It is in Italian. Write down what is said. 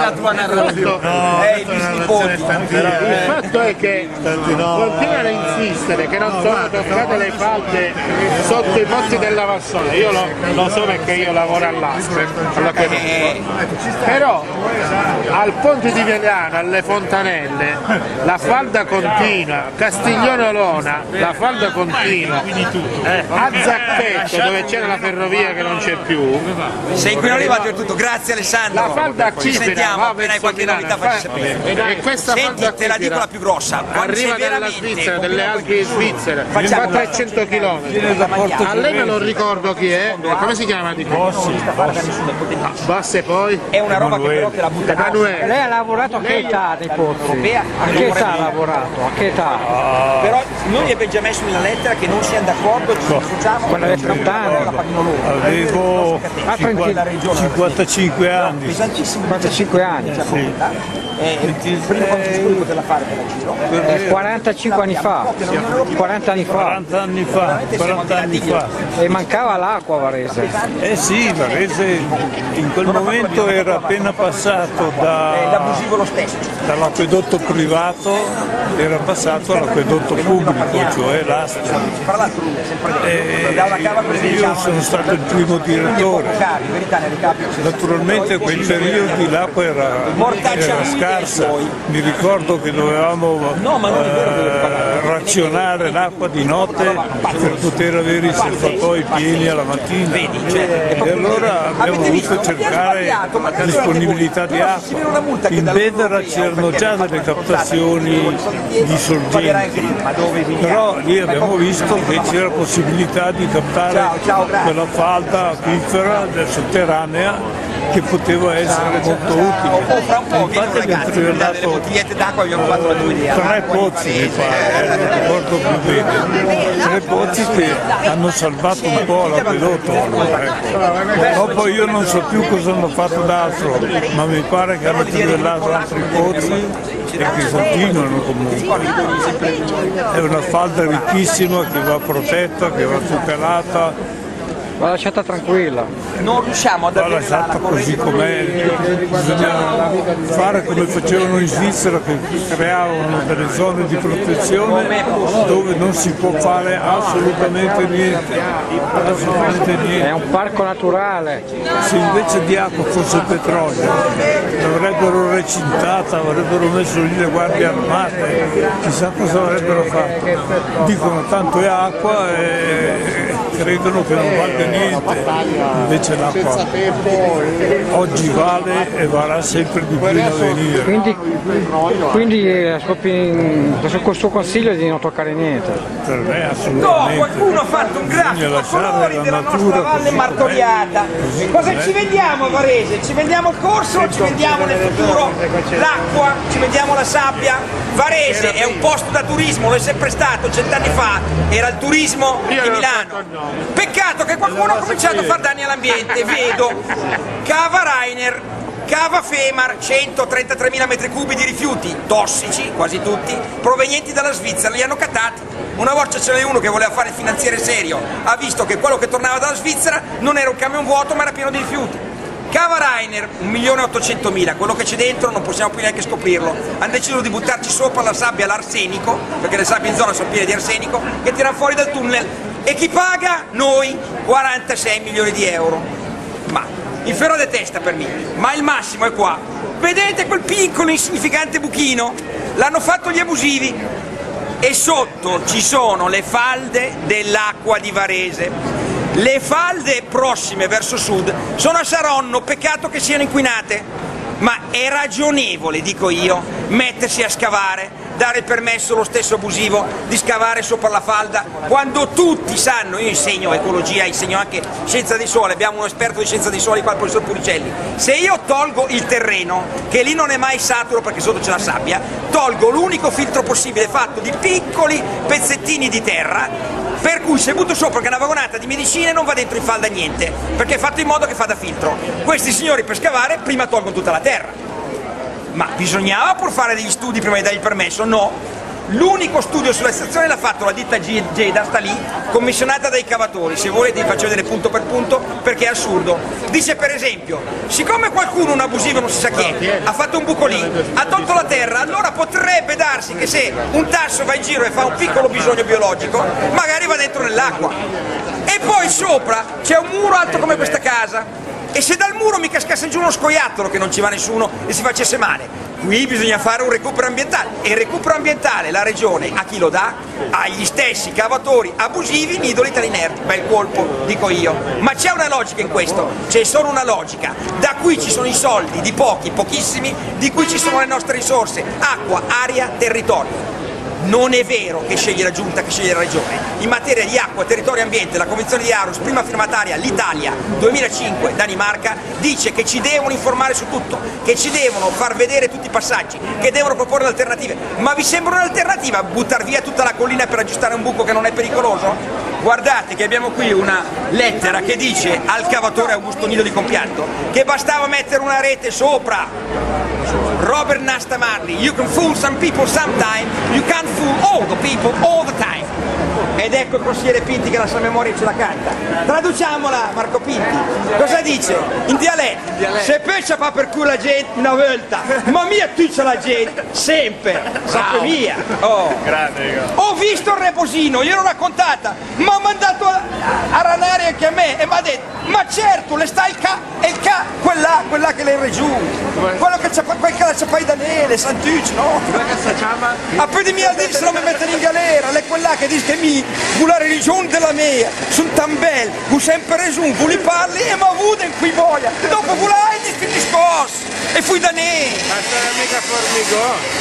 La tua narrazione, il fatto è che continuano a insistere che non sono toccate le falde sotto i pozzi del Lavassone. Io lo so perché io lavoro all'ASPE, però al ponte di Viadana, alle Fontanelle, la falda continua, Castiglione Olona, la falda continua, a Zacchetto dove c'era la ferrovia che non c'è più. sei qui arrivato per tutto, grazie Alessandro. La falda a ci Chipera, sentiamo appena hai qualche novità facci sapere. E questa Senti, falda te la dico la più grossa, arriva dalla Svizzera, delle Alpi svizzere, fa 300 km. A lei me lo ricordo chi è, come si chiama di Basse poi? È una roba che però te la butta Emanuele. Lei ha lavorato a che età dei pozzi? A che età ha lavorato? A che età? Però noi gli abbiamo già messo nella lettera che non siamo d'accordo, ci dissociamo. Quando aveva 30 anni? Avevo 55 anni. Pesantissimo. 55 anni? Sì. Prima quanto ci poterla fare per la giro? 45 anni fa, 40 anni fa. 40 anni fa, 40 anni fa. E mancava l'acqua a Varese. Eh sì, Varese in quel momento era appena passato L'abusivo lo stesso. dall'acquedotto privato, era passato all'acquedotto pubblico, cioè l'Astra. Io sono stato il primo direttore. Naturalmente in quei periodi l'acqua era scarsa, mi ricordo che dovevamo razionare l'acqua di notte per poter avere i serbatoi pieni alla mattina e allora abbiamo dovuto cercare disponibilità di acqua. In Bedera c'erano già delle captazioni di sorgenti, però lì abbiamo visto che c'era possibilità di captare quella falda acquifera sotterranea che poteva essere molto utile. Infatti abbiamo trivellato 3 pozzi, mi pare, non ricordo più bene, 3 pozzi che hanno salvato un po' l'acquedotto. Dopo io non so più cosa hanno fatto d'altro, ma mi pare che hanno trivellato altri pozzi e che continuano comunque. È una falda ricchissima che va protetta, che va tutelata. Va lasciata tranquilla. Non riusciamo ad Va lasciata così com'è, bisogna fare come facevano in Svizzera, che creavano delle zone di protezione dove non si può fare assolutamente niente. È un parco naturale. Se invece di acqua fosse petrolio l'avrebbero recintata, avrebbero messo lì le guardie armate, chissà cosa avrebbero fatto. Dicono tanto è acqua e credono che non valga niente, invece l'acqua oggi vale e varrà sempre di più in avvenire. Quindi il suo consiglio è di non toccare niente. Per me assolutamente. No, qualcuno ha fatto un grafico a colori della nostra valle martoriata. Cosa ci vendiamo a Varese? Ci vendiamo il corso o ci vendiamo nel futuro l'acqua? Ci vendiamo la sabbia? Varese è un posto da turismo, lo è sempre stato, 100 anni fa era il turismo di Milano. Peccato che qualcuno ha cominciato a fare danni all'ambiente, vedo cava Rainer, cava Femar, 133.000 metri cubi di rifiuti tossici, quasi tutti, provenienti dalla Svizzera, li hanno catati. Una volta ce n'è uno che voleva fare il finanziere serio, ha visto che quello che tornava dalla Svizzera non era un camion vuoto ma era pieno di rifiuti. Cava Rainer, 1.800.000, quello che c'è dentro non possiamo più neanche scoprirlo. Hanno deciso di buttarci sopra la sabbia all'arsenico, perché le sabbie in zona sono piene di arsenico, che tirano fuori dal tunnel. E chi paga? Noi, 46 milioni di euro. Ma il ferro de testa per me, ma il massimo è qua. Vedete quel piccolo insignificante buchino? L'hanno fatto gli abusivi. E sotto ci sono le falde dell'acqua di Varese. Le falde prossime verso sud sono a Saronno, peccato che siano inquinate, ma è ragionevole, dico io, mettersi a scavare, dare il permesso lo stesso abusivo di scavare sopra la falda, quando tutti sanno, io insegno ecologia, insegno anche scienza dei suoli, abbiamo un esperto di scienza dei suoli qua, il professor Puricelli, se io tolgo il terreno, che lì non è mai saturo perché sotto c'è la sabbia, tolgo l'unico filtro possibile fatto di piccoli pezzettini di terra, per cui se butto sopra che una vagonata di medicine non va dentro in falda niente, perché è fatto in modo che fa da filtro. Questi signori per scavare prima tolgono tutta la terra. Ma bisognava pur fare degli studi prima di dargli il permesso? No. L'unico studio sulla stazione l'ha fatto la ditta Geda, sta lì, commissionata dai cavatori. Se volete vi faccio vedere punto per punto perché è assurdo. Dice per esempio, siccome qualcuno, un abusivo non si sa chi è, ha fatto un buco lì, ha tolto la terra, allora potrebbe darsi che se un tasso va in giro e fa un piccolo bisogno biologico, magari va dentro nell'acqua. E poi sopra c'è un muro alto come questa casa. E se dal muro mi cascasse giù uno scoiattolo che non ci va nessuno e si facesse male, qui bisogna fare un recupero ambientale, e il recupero ambientale la regione a chi lo dà? Agli stessi cavatori abusivi Nidoli Talinerdi. Bel colpo, dico io, ma c'è una logica in questo, c'è solo una logica: da qui ci sono i soldi di pochi, pochissimi, di cui ci sono le nostre risorse, acqua, aria, territorio. Non è vero che sceglie la giunta, che sceglie la regione. In materia di acqua, territorio e ambiente, la convenzione di Aarhus, prima firmataria l'Italia, 2005, Danimarca, dice che ci devono informare su tutto, che ci devono far vedere tutti i passaggi, che devono proporre alternative. Ma vi sembra un'alternativa buttar via tutta la collina per aggiustare un buco che non è pericoloso? Guardate che abbiamo qui una lettera che dice al cavatore Augusto Nido di Compianto che bastava mettere una rete sopra. Robert Nasta Marley, you can fool some people sometime, you can't fool all the people all the time. Ed ecco il consigliere Pinti che la sua memoria ce la canta. Traduciamola, Marco Pinti. Cosa dice? In dialetto. Se pescia fa per cui la gente una volta, ma mia tu c'è la gente sempre. Sempre mia. Oh. Ho visto il reposino, gliel'ho raccontata, ma ha mandato a ranare anche a me e mi ha detto, ma certo, le sta il ca, quella che le in giù, quello che c'ha fai da nele, Santucci, no? A più di mia dire se non mi mettono in galera, lei quella che dice che mi vuole la religione della mia, sono tan belle, vuoi sempre regiun, vuoi parli e mi avuto in qui voglia, dopo volai di discorso e fui da ne. Ma sarà mica formigone.